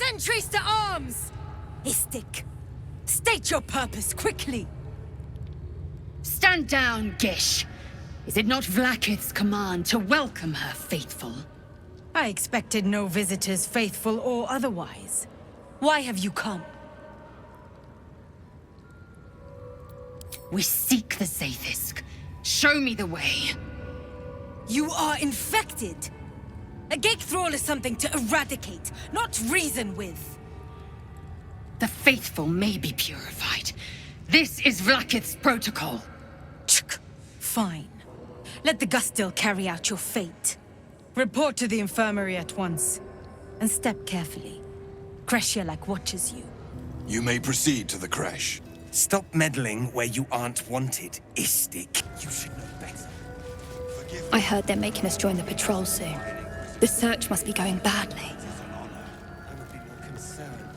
Sentries to arms! Istik, state your purpose quickly. Stand down, Gish. Is it not Vlaakith's command to welcome her faithful? I expected no visitors, faithful or otherwise. Why have you come? We seek the Zaithisk. Show me the way. You are infected. A gate thrall is something to eradicate, not reason with. The faithful may be purified. This is Vlaakith's protocol. Fine. Let the Gustil carry out your fate. Report to the infirmary at once. And step carefully. Kreshjalak watches you. You may proceed to the creche. Stop meddling where you aren't wanted, Istik. You should know better. I heard they're making us join the patrol soon. The search must be going badly.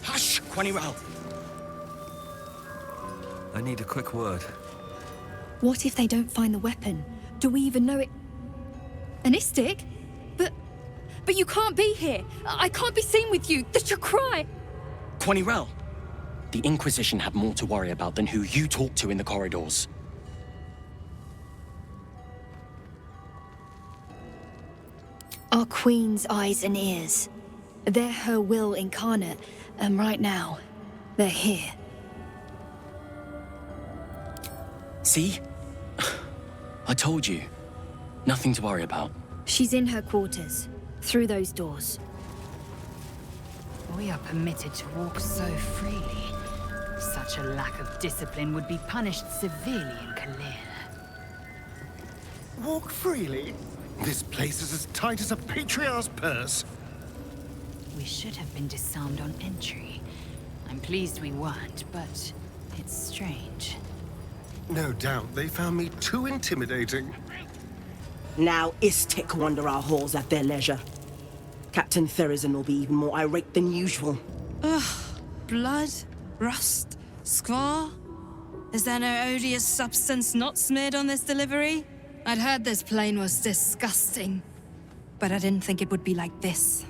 Hush, Quaniral. I need a quick word. What if they don't find the weapon? Do we even know it? An Istik? But you can't be here. I can't be seen with you. The Chakrai. Quaniral. The Inquisition have more to worry about than who you talk to in the corridors. Our Queen's eyes and ears. They're her will incarnate, and right now, they're here. See? I told you. Nothing to worry about. She's in her quarters, through those doors. We are permitted to walk so freely. Such a lack of discipline would be punished severely in Kalir. Walk freely? This place is as tight as a patriarch's purse. We should have been disarmed on entry. I'm pleased we weren't, but it's strange. No doubt they found me too intimidating. Now Istik wander our halls at their leisure. Captain Therizin will be even more irate than usual. Ugh. Blood? Rust? Squar? Is there no odious substance not smeared on this delivery? I'd heard this plane was disgusting, but I didn't think it would be like this.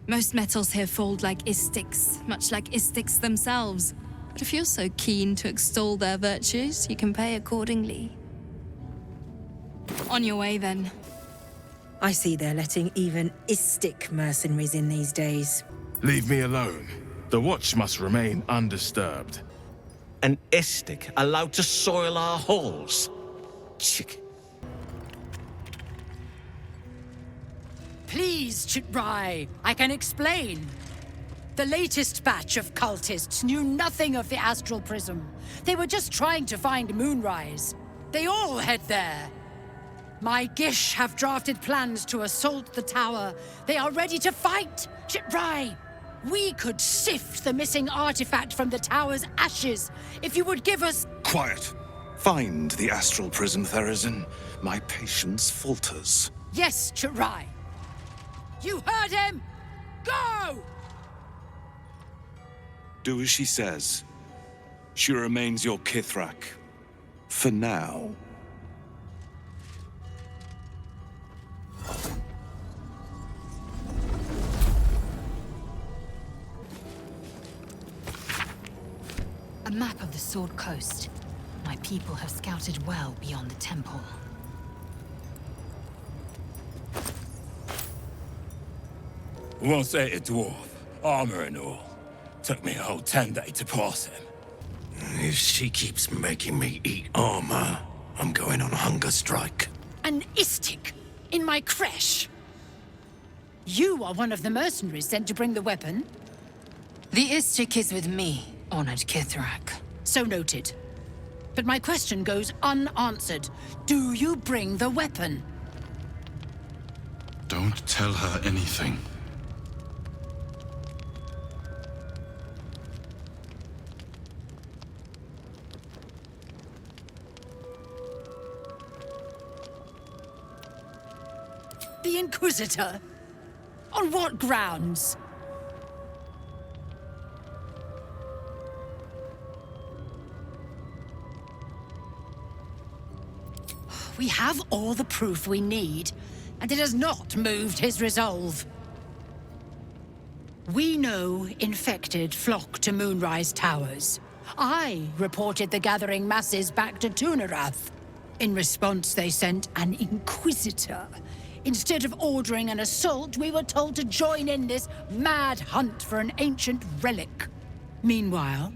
Most metals here fold like Istiks, much like Istiks themselves. But if you're so keen to extol their virtues, you can pay accordingly. On your way, then. I see they're letting even Istik mercenaries in these days. Leave me alone. The watch must remain undisturbed. An Istik allowed to soil our halls? Chick. Please, Chitrai, I can explain. The latest batch of cultists knew nothing of the astral prism. They were just trying to find Moonrise. They all head there. My Gish have drafted plans to assault the tower. They are ready to fight, Chitrai. We could sift the missing artifact from the tower's ashes if you would give us... Quiet. Find the astral prism, Therizin. My patience falters. Yes, Chitrai. You heard him! Go! Do as she says. She remains your Kithrak. For now. A map of the Sword Coast. My people have scouted well beyond the temple. Once ate a dwarf, armor and all. Took me a whole 10 days to pass him. If she keeps making me eat armor, I'm going on a hunger strike. An Istik in my creche. You are one of the mercenaries sent to bring the weapon. The Istik is with me, honored Kithrak. So noted. But my question goes unanswered. Do you bring the weapon? Don't tell her anything. The Inquisitor? On what grounds? We have all the proof we need. and it has not moved his resolve. We know infected flock to Moonrise Towers. I reported the gathering masses back to Tunarath. In response, they sent an inquisitor. Instead of ordering an assault, we were told to join in this mad hunt for an ancient relic. Meanwhile,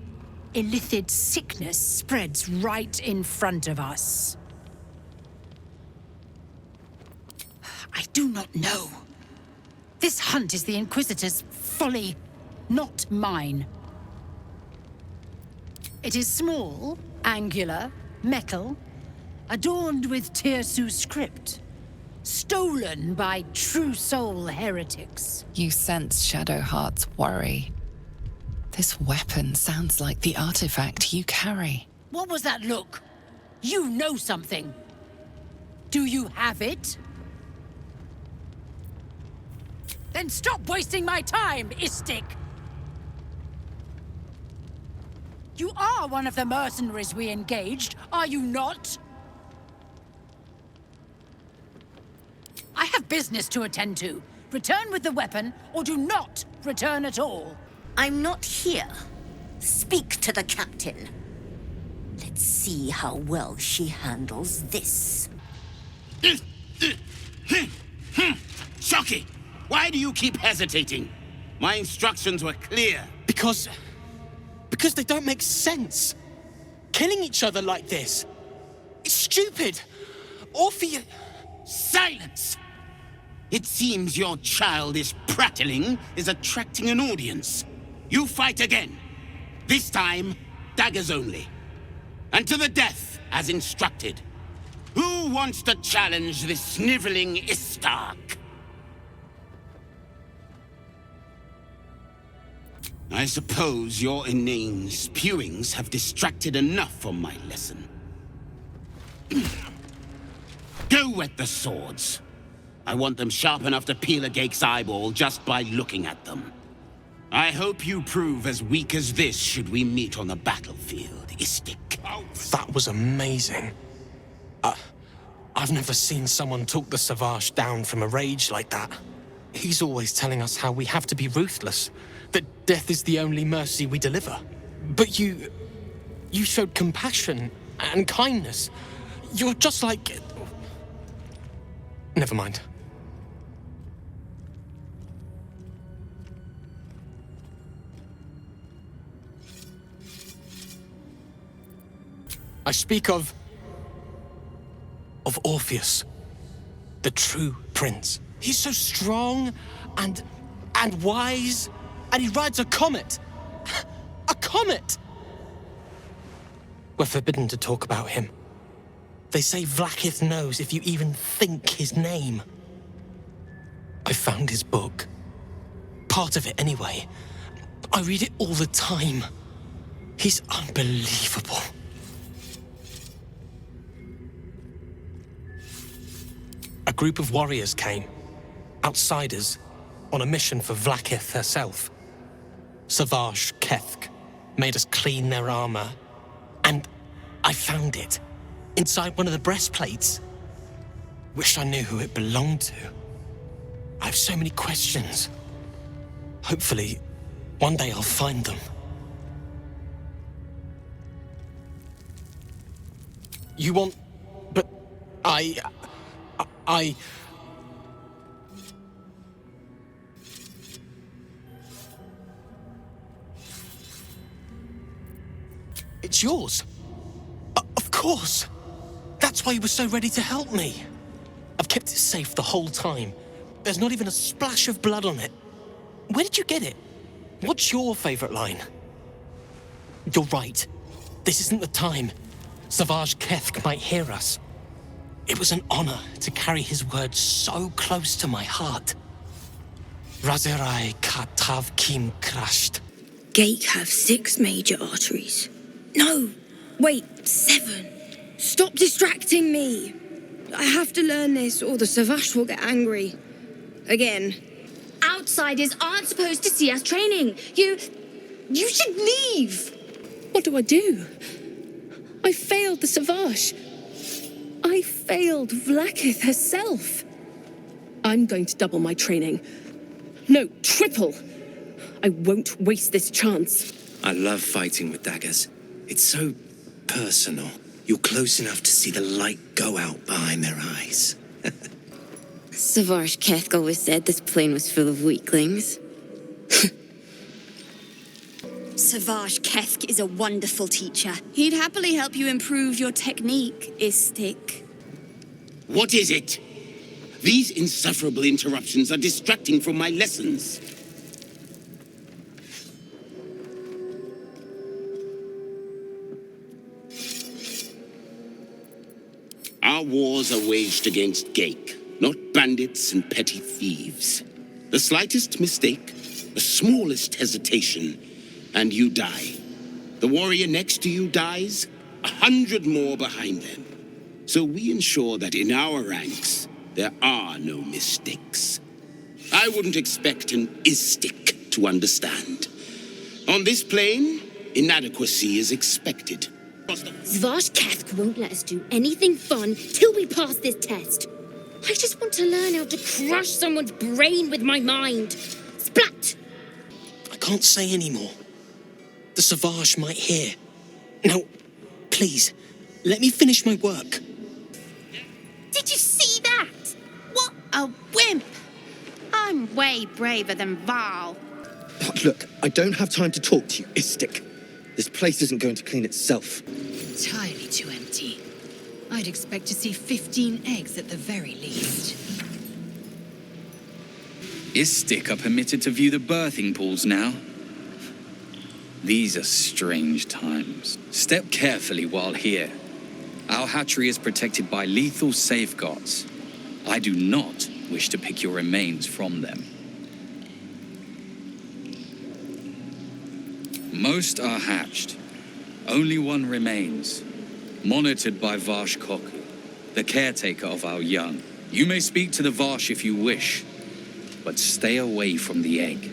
illithid sickness spreads right in front of us. I do not know. This hunt is the Inquisitor's folly, not mine. It is small, angular, metal, adorned with Tirsu script, stolen by true soul heretics. You sense Shadowheart's worry. This weapon sounds like the artifact you carry. What was that look? You know something. Do you have it? Then stop wasting my time, Istik! You are one of the mercenaries we engaged, are you not? I have business to attend to. Return with the weapon, or do not return at all. I'm not here. Speak to the captain. Let's see how well she handles this. Shocky! Why do you keep hesitating? My instructions were clear. Because they don't make sense. Killing each other like this. It's stupid. Orpheus... Silence! It seems your childish prattling is attracting an audience. You fight again. This time, daggers only. And to the death, as instructed. Who wants to challenge this sniveling Istark? I suppose your inane spewings have distracted enough from my lesson. Go wet the swords. I want them sharp enough to peel a Gake's eyeball just by looking at them. I hope you prove as weak as this should we meet on the battlefield, Istik. That was amazing. I've never seen someone talk the Savage down from a rage like that. He's always telling us how we have to be ruthless, that death is the only mercy we deliver. But you showed compassion and kindness. You're just like... Never mind. I speak of Orpheus, the true prince. He's so strong and wise, and he rides a comet. A comet! We're forbidden to talk about him. They say Vlaakith knows if you even think his name. I found his book. Part of it, anyway. I read it all the time. He's unbelievable. A group of warriors came. Outsiders. On a mission for Vlaakith herself. Savage Kethk made us clean their armor. And I found it. Inside one of the breastplates. Wish I knew who it belonged to. I have so many questions. Hopefully, one day I'll find them. You want... But... I... It's yours. Of course. That's why you were so ready to help me. I've kept it safe the whole time. There's not even a splash of blood on it. Where did you get it? What's your favorite line? You're right. This isn't the time. Savage Kethk might hear us. It was an honor to carry his words so close to my heart. Razerai Katav Kim crashed. Gate have 6 major arteries. No, wait, 7. Stop distracting me. I have to learn this or the Savage will get angry. Again. Outsiders aren't supposed to see us training. You should leave. What do I do? I failed the Savage. I failed Vlaakith herself. I'm going to double my training. No, triple! I won't waste this chance. I love fighting with daggers. It's so personal. You're close enough to see the light go out behind their eyes. Savage Kethk always said this plane was full of weaklings. Savage Kethk is a wonderful teacher. He'd happily help you improve your technique, Istik. What is it? These insufferable interruptions are distracting from my lessons. Our wars are waged against Geik, not bandits and petty thieves. The slightest mistake, the smallest hesitation, and you die. The warrior next to you dies, 100 more behind them. So we ensure that in our ranks, there are no mistakes. I wouldn't expect an Istik to understand. On this plane, inadequacy is expected. Savage Kethk won't let us do anything fun till we pass this test. I just want to learn how to crush someone's brain with my mind. Splat! I can't say anymore. The Savage might hear. Now, please, let me finish my work. Did you see that? What a wimp! I'm way braver than Val. Look, I don't have time to talk to you, Istik. This place isn't going to clean itself. Entirely too empty. I'd expect to see 15 eggs at the very least. Istik are permitted to view the birthing pools now. These are strange times. Step carefully while here. Our hatchery is protected by lethal safeguards. I do not wish to pick your remains from them. Most are hatched. Only one remains, monitored by Varsh Koku, the caretaker of our young. You may speak to the Varsh if you wish, but stay away from the egg.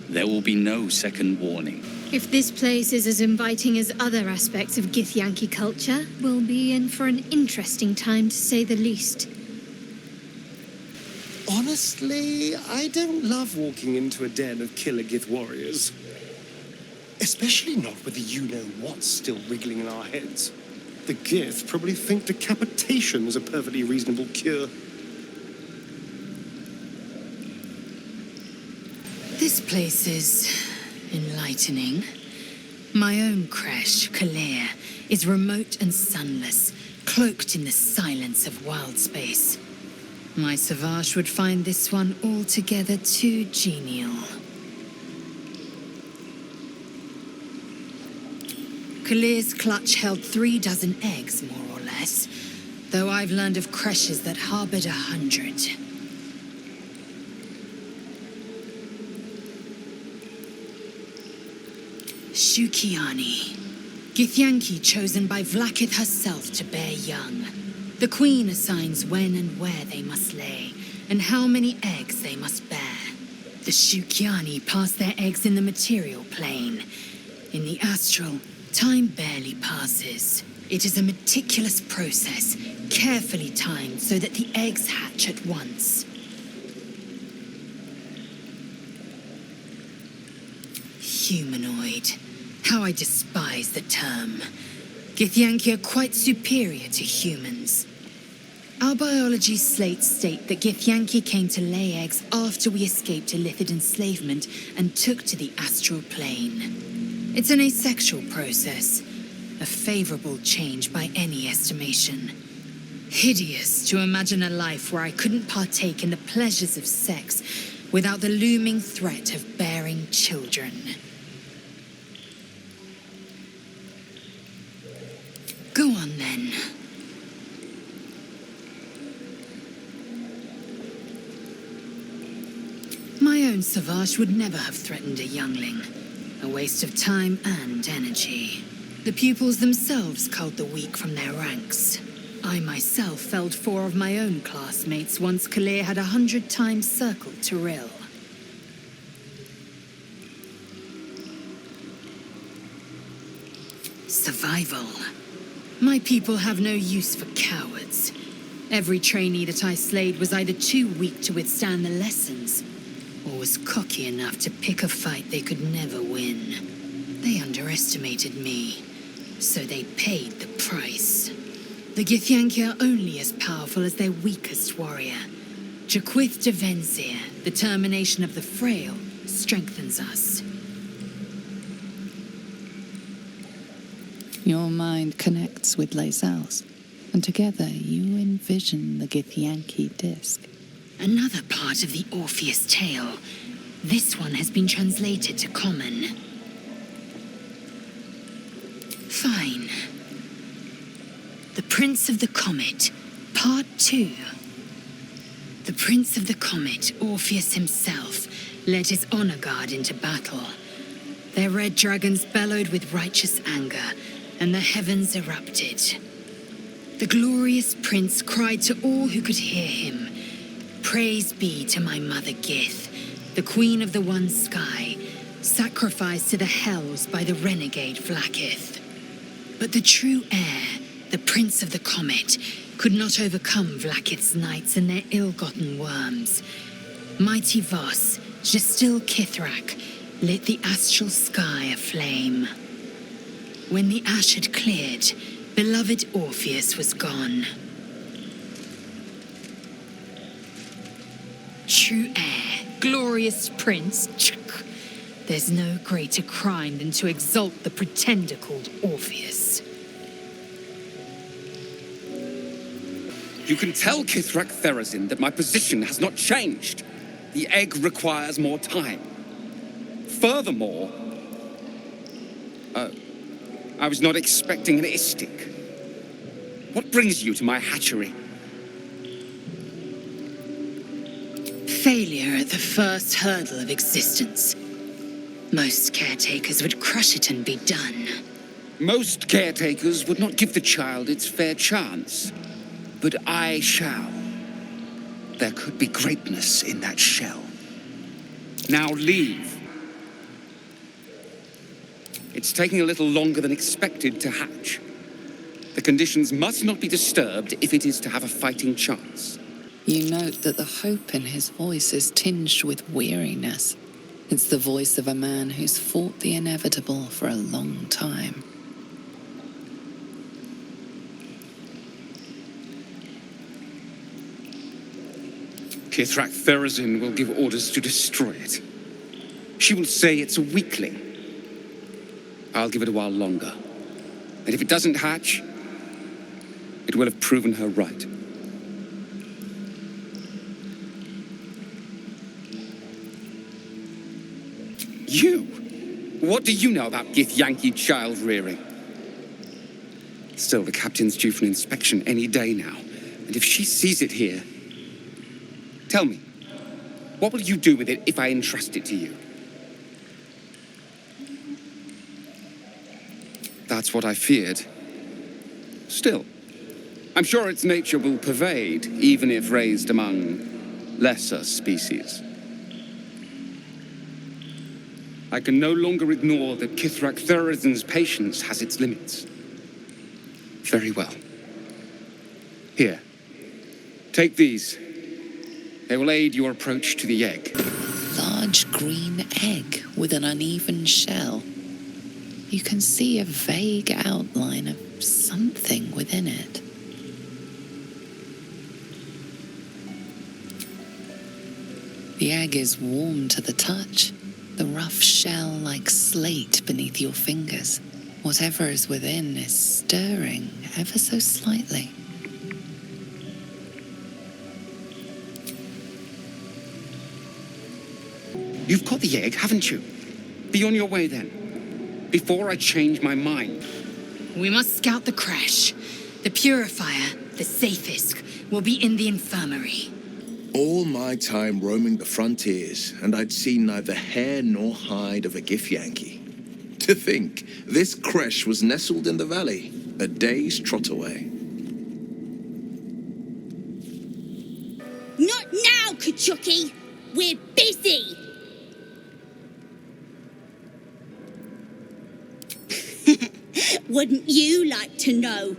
There will be no second warning. If this place is as inviting as other aspects of Githyanki culture, we'll be in for an interesting time to say the least. Honestly, I don't love walking into a den of killer Gith warriors. Especially not with the you-know-what's still wriggling in our heads. The Gith probably think decapitation is a perfectly reasonable cure. This place is enlightening. My own creche, Kalir, is remote and sunless, cloaked in the silence of wild space. My Savage would find this one altogether too genial. Kalir's clutch held 36 eggs, more or less, though I've learned of creches that harbored 100. Shukiani, Githyanki chosen by Vlakith herself to bear young. The queen assigns when and where they must lay, and how many eggs they must bear. The Shukiani pass their eggs in the material plane. In the astral, time barely passes. It is a meticulous process, carefully timed so that the eggs hatch at once. Humanoid. How I despise the term. Githyanki are quite superior to humans. Our biology slates state that Githyanki came to lay eggs after we escaped Illithid enslavement and took to the astral plane. It's an asexual process, a favorable change by any estimation. Hideous to imagine a life where I couldn't partake in the pleasures of sex without the looming threat of bearing children. Go on then. My own Savage would never have threatened a youngling. A waste of time and energy. The pupils themselves culled the weak from their ranks. I myself felled 4 of my own classmates once Kalir had 100 times circled Tyrell. Survival. My people have no use for cowards. Every trainee that I slayed was either too weak to withstand the lessons, or was cocky enough to pick a fight they could never win. They underestimated me, so they paid the price. The Githyanki are only as powerful as their weakest warrior. Jaquith de Venzir, the termination of the frail, strengthens us. Your mind connects with Lae'zel's, and together you envision the Githyanki disc. Another part of the Orpheus tale. This one has been translated to Common. Fine. The Prince of the Comet, Part 2. The Prince of the Comet, Orpheus himself, led his honor guard into battle. Their red dragons bellowed with righteous anger, and the heavens erupted. The glorious prince cried to all who could hear him, "Praise be to my mother Gith, the queen of the one sky, sacrificed to the hells by the renegade Vlaakith." But the true heir, the Prince of the Comet, could not overcome Vlaakith's knights and their ill-gotten worms. Mighty Voss, Gestil Kithrak, lit the astral sky aflame. When the ash had cleared, beloved Orpheus was gone. True heir, glorious prince, there's no greater crime than to exalt the pretender called Orpheus. You can tell Kithrak Therazin that my position has not changed. The egg requires more time. Furthermore, I was not expecting an Istik. What brings you to my hatchery? Failure at the first hurdle of existence. Most caretakers would crush it and be done. Most caretakers would not give the child its fair chance. But I shall. There could be greatness in that shell. Now leave. It's taking a little longer than expected to hatch. The conditions must not be disturbed if it is to have a fighting chance. You note that the hope in his voice is tinged with weariness. It's the voice of a man who's fought the inevitable for a long time. Kithrak Therazin will give orders to destroy it. She will say it's a weakling. I'll give it a while longer. And if it doesn't hatch, it will have proven her right. You? What do you know about Githyanki child rearing? Still, the captain's due for an inspection any day now. And if she sees it here, tell me, what will you do with it if I entrust it to you? That's what I feared. Still, I'm sure its nature will pervade, even if raised among lesser species. I can no longer ignore that Kithrak Therazin's patience has its limits. Very well. Here, take these. They will aid your approach to the egg. Large green egg with an uneven shell. You can see a vague outline of something within it. The egg is warm to the touch, the rough shell like slate beneath your fingers. Whatever is within is stirring ever so slightly. You've got the egg, haven't you? Be on your way then. Before I change my mind. We must scout the crash. The purifier, the safest, will be in the infirmary. All my time roaming the frontiers, and I'd seen neither hair nor hide of a Githyanki. To think, this creche was nestled in the valley, a day's trot away. Not now, Kachuki! We're busy! Wouldn't you like to know?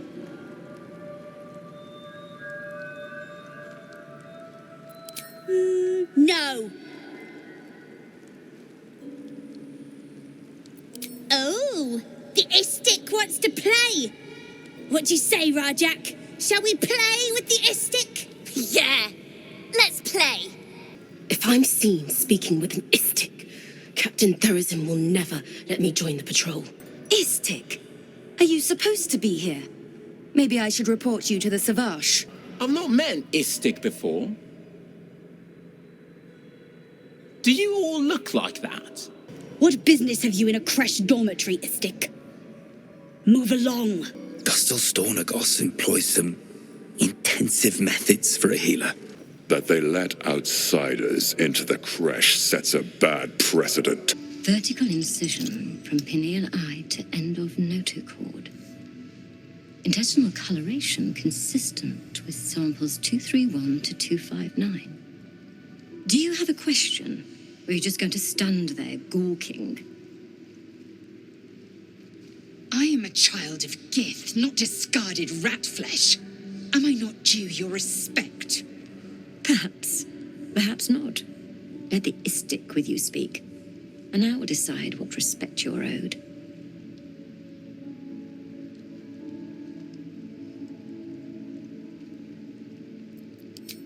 No. Oh, the Istik wants to play. What do you say, Rajak? Shall we play with the Istik? Yeah, let's play. If I'm seen speaking with an Istik, Captain Therazin will never let me join the patrol. Istik? Are you supposed to be here? Maybe I should report you to the Savage. I've not met an Istik before. Do you all look like that? What business have you in a creche dormitory, Istik? Move along. Dustil Stornagos employs some intensive methods for a healer. That they let outsiders into the creche sets a bad precedent. Vertical incision from pineal eye to end of notochord. Intestinal coloration consistent with samples 231 to 259. Do you have a question? Or are you just going to stand there gawking? I am a child of Gith, not discarded rat flesh. Am I not due your respect? Perhaps. Perhaps not. Let the Istik with you speak, and I will decide what respect you're owed.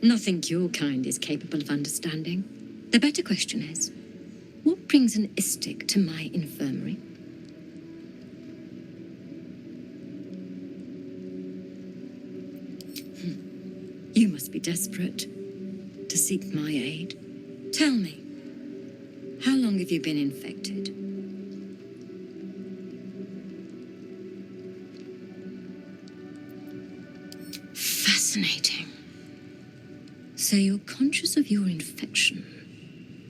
Nothing your kind is capable of understanding. The better question is, what brings an Istik to my infirmary? You must be desperate to seek my aid. Tell me, how long have you been infected? Fascinating. So you're conscious of your infection,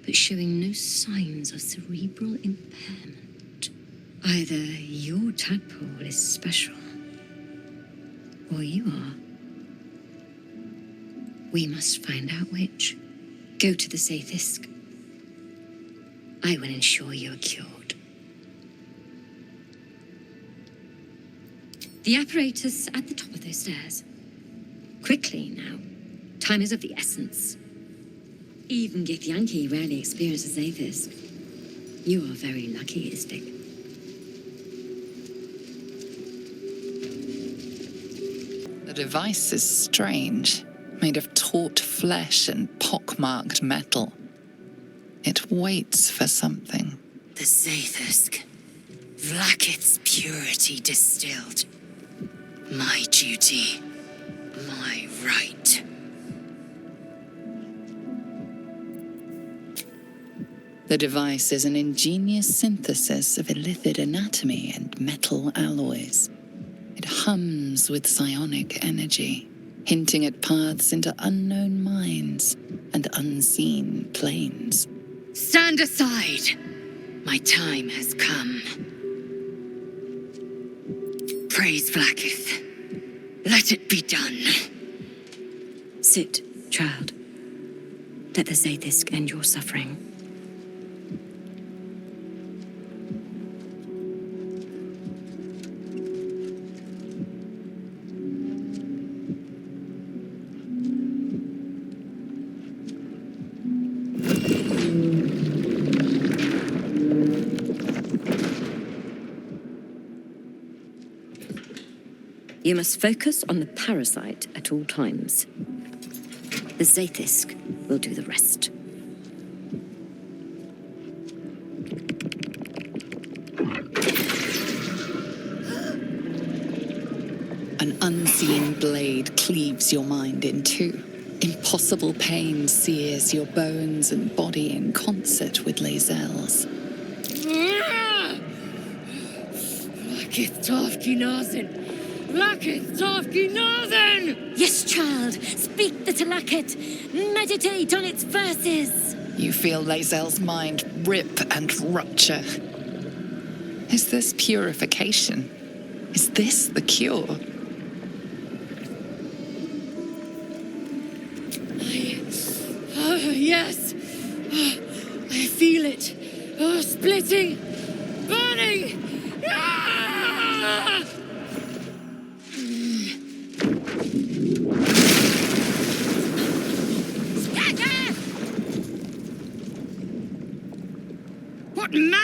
but showing no signs of cerebral impairment. Either your tadpole is special, or you are. We must find out which. Go to the Zaithisk. I will ensure you are cured. The apparatus at the top of those stairs. Quickly now. Time is of the essence. Even Githyanki rarely experiences Zaithisk. You are very lucky, Istik. The device is strange. Made of taut flesh and pockmarked metal. It waits for something. The Zaithisk. Vlaakith's purity distilled. My duty. My right. The device is an ingenious synthesis of illithid anatomy and metal alloys. It hums with psionic energy, hinting at paths into unknown minds and unseen planes. Stand aside! My time has come. Praise Vlaakith. Let it be done. Sit, child. Let the Zaithisk end your suffering. You must focus on the parasite at all times. The Zaithisk will do the rest. An unseen blade cleaves your mind in two. Impossible pain sears your bones and body in concert with Lae'zel's. Vlaakith Tavki Nazin! Vlaakith Tavki Nazin! Yes, child. Speak the Talakit. Meditate on its verses. You feel Lae'zel's mind rip and rupture. Is this purification? Is this the cure? Yes. I feel it. Oh, splitting. Burning. Ah!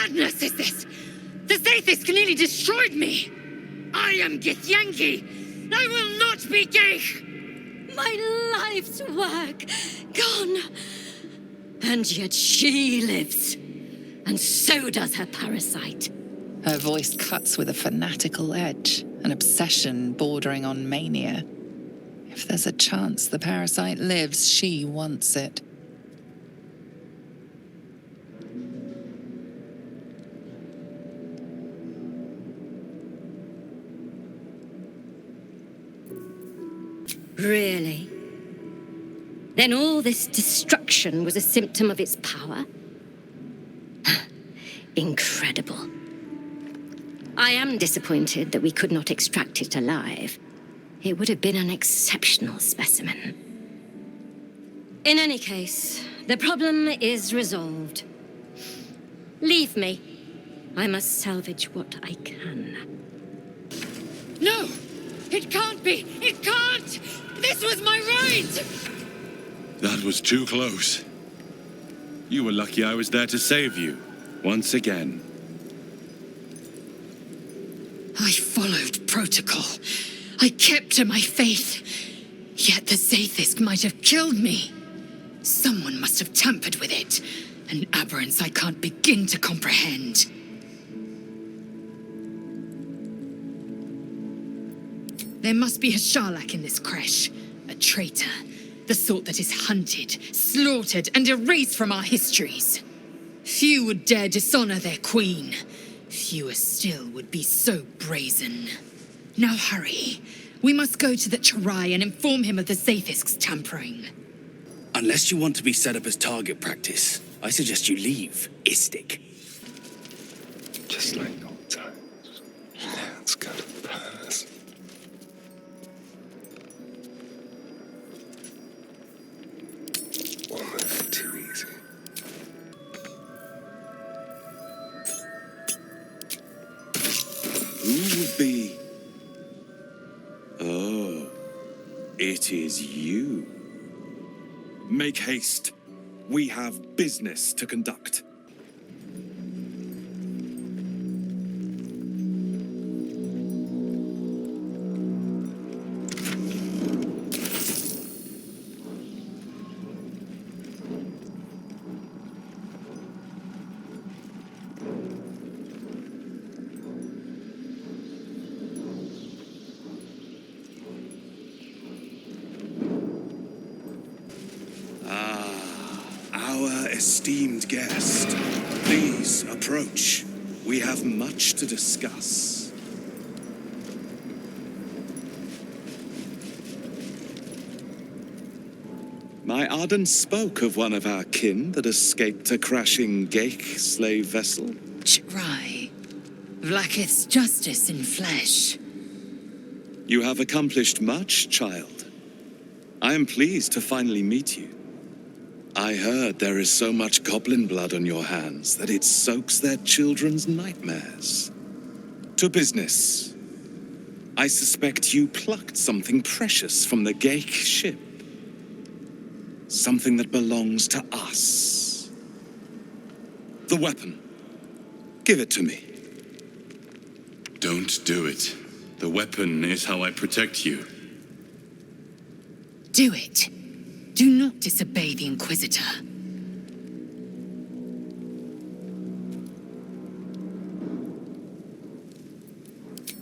madness is this? The Zaithisk nearly destroyed me! I am Githyanki! I will not be Geich! My life's work gone. And yet she lives. And so does her parasite. Her voice cuts with a fanatical edge, an obsession bordering on mania. If there's a chance the parasite lives, she wants it. Really? Then all this destruction was a symptom of its power? Incredible. I am disappointed that we could not extract it alive. It would have been an exceptional specimen. In any case, the problem is resolved. Leave me. I must salvage what I can. No! It can't be! It can't! This was my right! That was too close. You were lucky I was there to save you, once again. I followed protocol. I kept to my faith. Yet the Zaithisk might have killed me. Someone must have tampered with it. An aberrance I can't begin to comprehend. There must be a Sharlak in this creche. A traitor. The sort that is hunted, slaughtered, and erased from our histories. Few would dare dishonor their queen. Fewer still would be so brazen. Now hurry. We must go to the Charai and inform him of the Zaithisk's tampering. Unless you want to be set up as target practice, I suggest you leave, Istik. Just like old times. Let's go to Paris. Almost too easy. Who would be? Oh, it is you. Make haste. We have business to conduct. Esteemed guest, please approach. We have much to discuss. My Arden spoke of one of our kin that escaped a crashing Geich slave vessel. Charai. Vlakith's justice in flesh. You have accomplished much, child. I am pleased to finally meet you. I heard there is so much goblin blood on your hands that it soaks their children's nightmares. To business. I suspect you plucked something precious from the Geich ship. Something that belongs to us. The weapon. Give it to me. Don't do it. The weapon is how I protect you. Do it. Do not disobey the Inquisitor.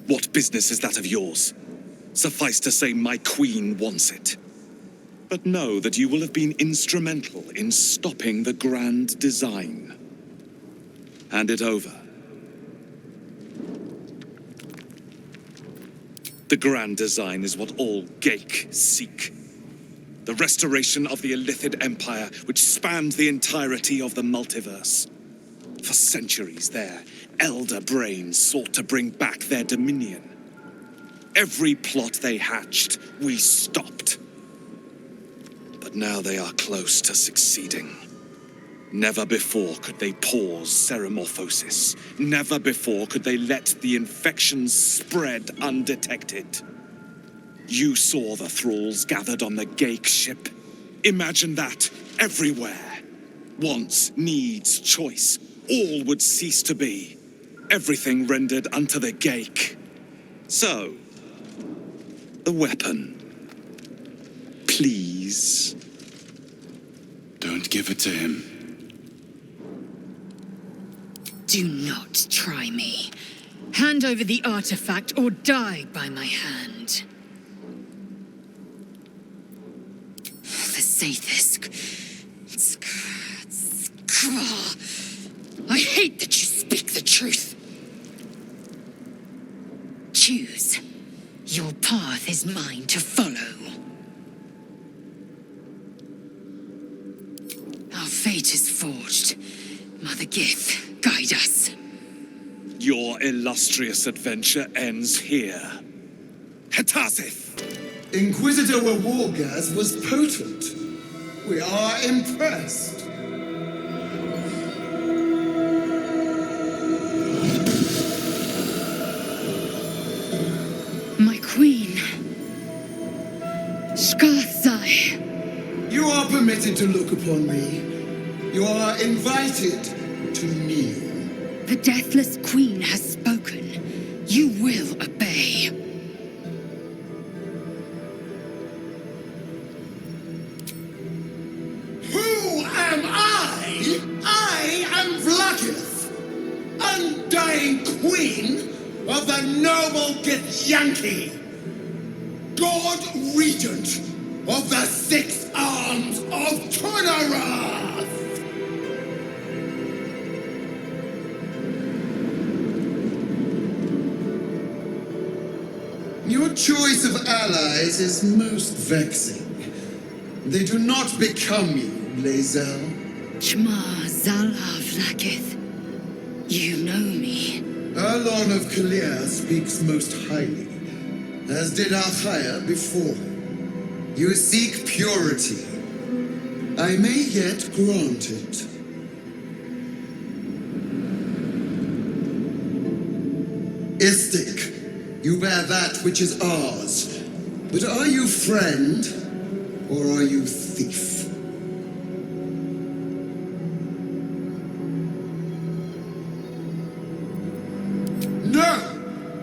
What business is that of yours? Suffice to say, my queen wants it. But know that you will have been instrumental in stopping the grand design. Hand it over. The grand design is what all Geich seek. The restoration of the Illithid Empire, which spanned the entirety of the multiverse. For centuries, their elder brains sought to bring back their dominion. Every plot they hatched, we stopped. But now they are close to succeeding. Never before could they pause ceremorphosis. Never before could they let the infections spread undetected. You saw the thralls gathered on the Geich ship. Imagine that everywhere. Wants, needs, choice. all would cease to be, everything rendered unto the Geik. So, the weapon. Please. Don't give it to him. Do not try me. Hand over the artifact or die by my hand. The Sathisk. I hate that you speak the truth. Choose. Your path is mine to follow. Our fate is forged. Mother Gith, guide us. Your illustrious adventure ends here. Hetazith! Inquisitor Wargaz was potent. We are impressed. My queen. Skathzai. You are permitted to look upon me. You are invited to kneel. The Deathless Queen has spoken. You will obey. Who am I? I am Vlakith, undying queen of the noble Githyanki, God Regent of the Six Arms of Tunarath. Your choice of allies is most vexing. They do not become you, Lae'zel. Shma Zala Vlakith. You know me. Arlon of Kalir speaks most highly, as did Alchaya before. You seek purity. I may yet grant it. Istik, you bear that which is ours. But are you friend, or are you thief? No!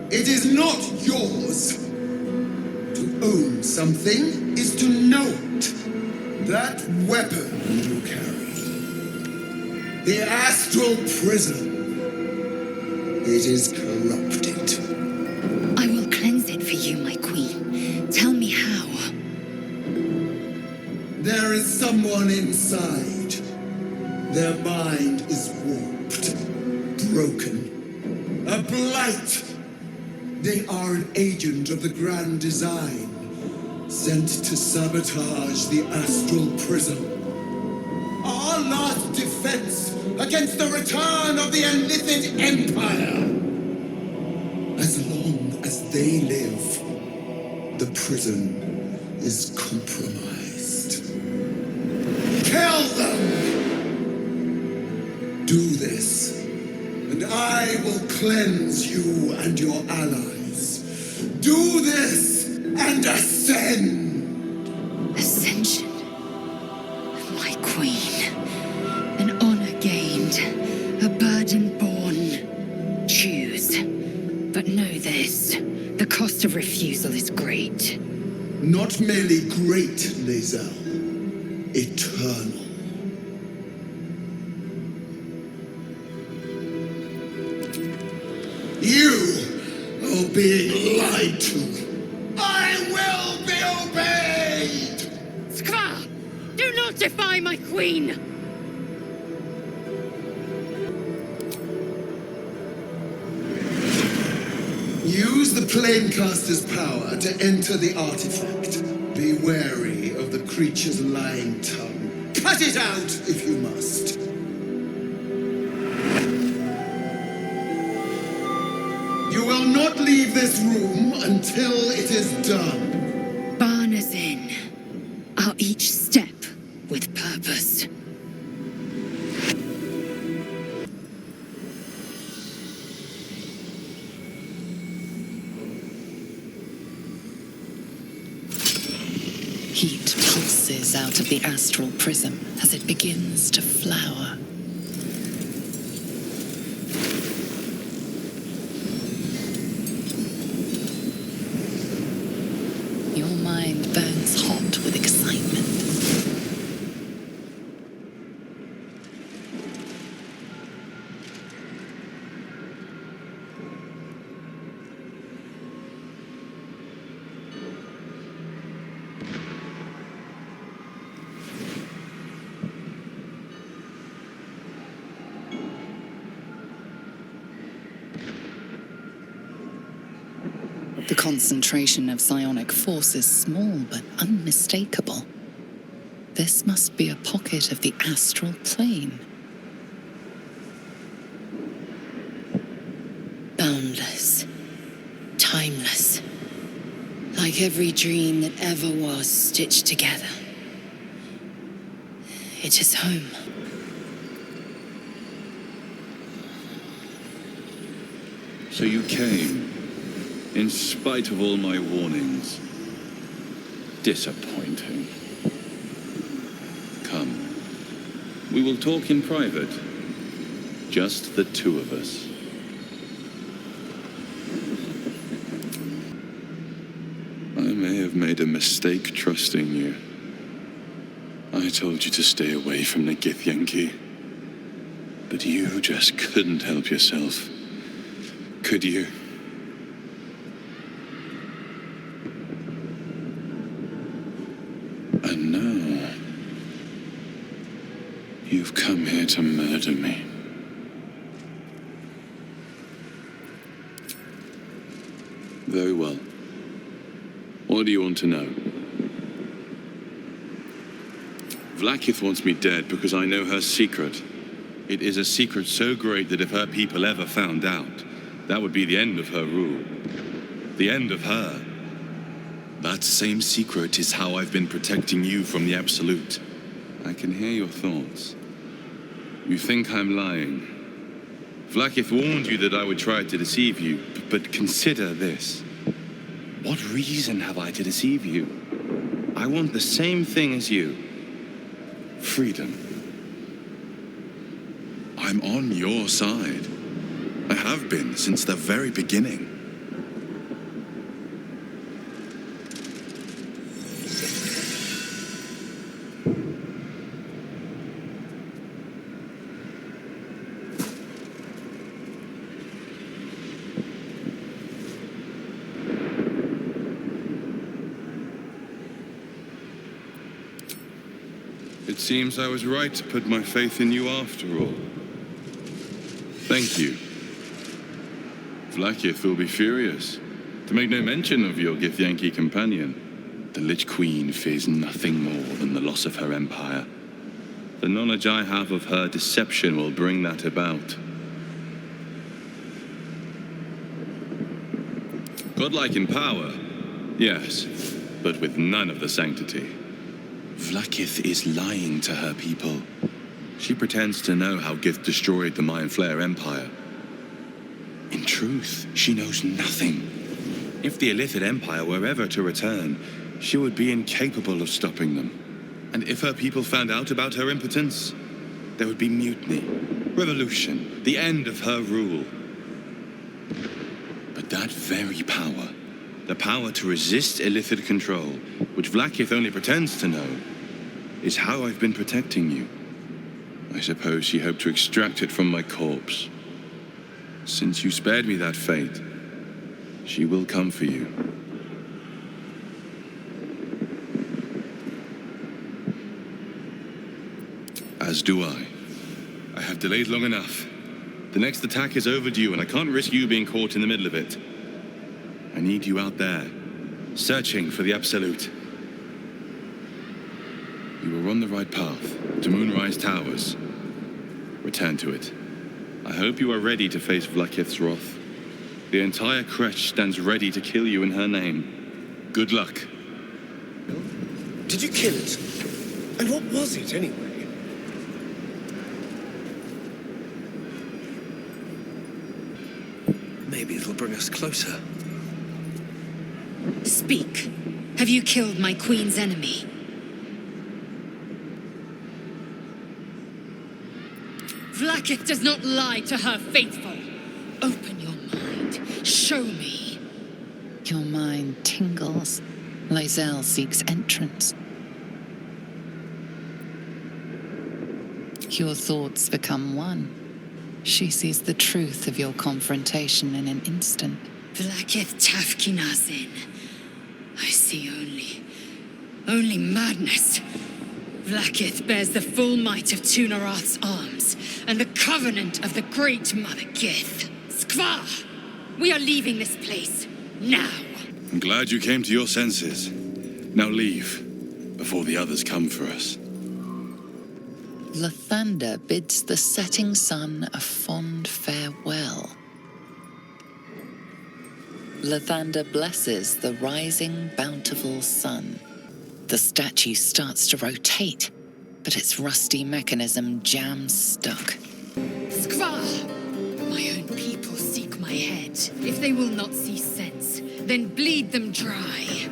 It is not yours. To own something is to know it. That weapon you carry. The astral prism. It is corrupted. I will cleanse it for you, my queen. Tell me how. There is someone inside. Their mind is warped, broken, a blight. They are an agent of the grand design, sent to sabotage the astral prism. Our last defense against the return of the Illithid Empire. As long as they live, the prison is compromised. Kill them! Do this, and I will cleanse you and your allies. Do this and ascend! Ascension. My queen. An honor gained. A burden borne. Choose. But know this. The cost of refusal is great. Not merely great, Lae'zel. Eternal. You are being lied to. I will be obeyed! Skva! Do not defy my queen! Use the Planecaster's power to enter the artifact. Be wary of the creature's lying tongue. Cut it out if you must. You will not leave this room until it is done. Barnazin. Our each step with purpose. Heat pulses out of the astral prism as it begins to flower. Your mind burns hot with excitement. The concentration of psionic force is small but unmistakable. This must be a pocket of the astral plane. Boundless. Timeless. Like every dream that ever was stitched together. It is home. So you came, in spite of all my warnings. Disappointing. Come, we will talk in private. Just the two of us. I may have made a mistake trusting you. I told you to stay away from the Githyanki. But you just couldn't help yourself. Could you? And now, you've come here to murder me. Very well. What do you want to know? Vlaakith wants me dead because I know her secret. It is a secret so great that if her people ever found out, that would be the end of her rule. The end of her. That same secret is how I've been protecting you from the Absolute. I can hear your thoughts. You think I'm lying. Vlaakith warned you that I would try to deceive you, but consider this. What reason have I to deceive you? I want the same thing as you. Freedom. I'm on your side. I have been since the very beginning. It seems I was right to put my faith in you after all. Thank you. Vlaakith will be furious, to make no mention of your Githyanki companion. The Lich Queen fears nothing more than the loss of her empire. The knowledge I have of her deception will bring that about. Godlike in power, yes, but with none of the sanctity. Vlaakith is lying to her people. She pretends to know how Gith destroyed the Mayan Flare Empire. In truth, she knows nothing. If the Illithid Empire were ever to return, she would be incapable of stopping them. And if her people found out about her impotence, there would be mutiny, revolution, the end of her rule. But that very power, the power to resist Illithid control, which Vlaakith only pretends to know, is how I've been protecting you. I suppose she hoped to extract it from my corpse. Since you spared me that fate, she will come for you. As do I. I have delayed long enough. The next attack is overdue, and I can't risk you being caught in the middle of it. I need you out there, searching for the Absolute. You are on the right path, to Moonrise Towers. Return to it. I hope you are ready to face Vlaakith's wrath. The entire Kresh stands ready to kill you in her name. Good luck. Did you kill it? And what was it, anyway? Maybe it'll bring us closer. Speak. Have you killed my queen's enemy? Vlaakith does not lie to her faithful. Open your mind. Show me. Your mind tingles. Lae'zel seeks entrance. Your thoughts become one. She sees the truth of your confrontation in an instant. Vlaakith Tafkinazin. I see only madness. Vlaakith bears the full might of Tunarath's arms, and the covenant of the Great Mother Gith. Skvar! We are leaving this place, now! I'm glad you came to your senses. Now leave, before the others come for us. Lathander bids the setting sun a fond farewell. Lathander blesses the rising, bountiful sun. The statue starts to rotate, but its rusty mechanism jams stuck. Skvar! My own people seek my head. If they will not see sense, then bleed them dry.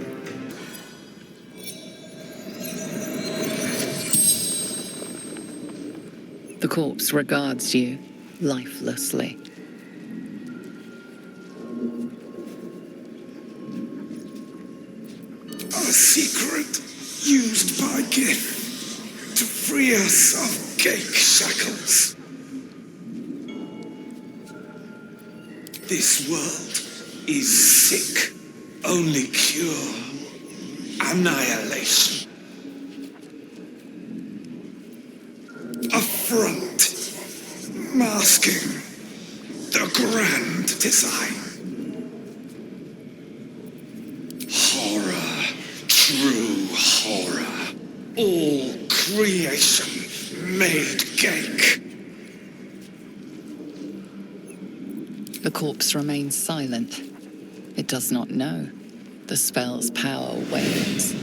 The corpse regards you lifelessly. A secret used by Gith to free us of Gake shackles. This world is sick. Only cure. Annihilation. Affront. Masking the grand design. Horror. True horror. All creation made Gake. The corpse remains silent. It does not know. The spell's power wanes.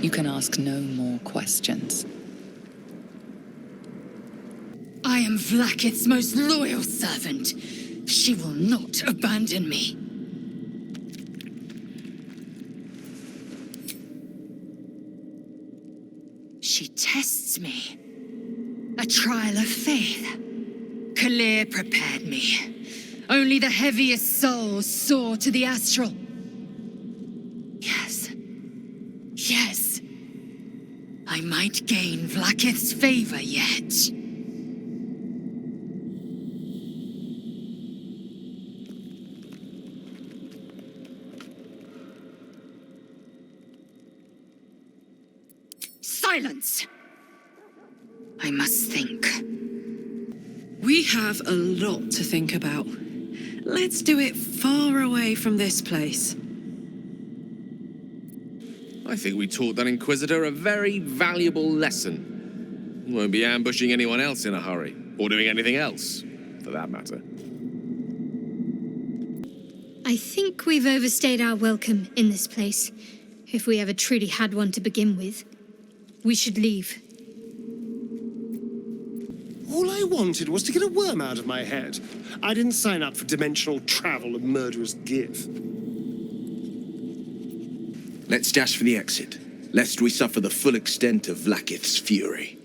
You can ask no more questions. I am Vlaakith's most loyal servant. She will not abandon me. She tests me. A trial of faith. Kalir prepared me. Only the heaviest souls soar to the astral. Yes. Yes. I might gain Vlaakith's favor yet. Silence! I must think. We have a lot to think about. Let's do it far away from this place. I think we taught that Inquisitor a very valuable lesson. He won't be ambushing anyone else in a hurry, or doing anything else, for that matter. I think we've overstayed our welcome in this place, if we ever truly had one to begin with. We should leave. All I wanted was to get a worm out of my head. I didn't sign up for dimensional travel and murderous Gith. Let's dash for the exit, lest we suffer the full extent of Vlaakith's fury.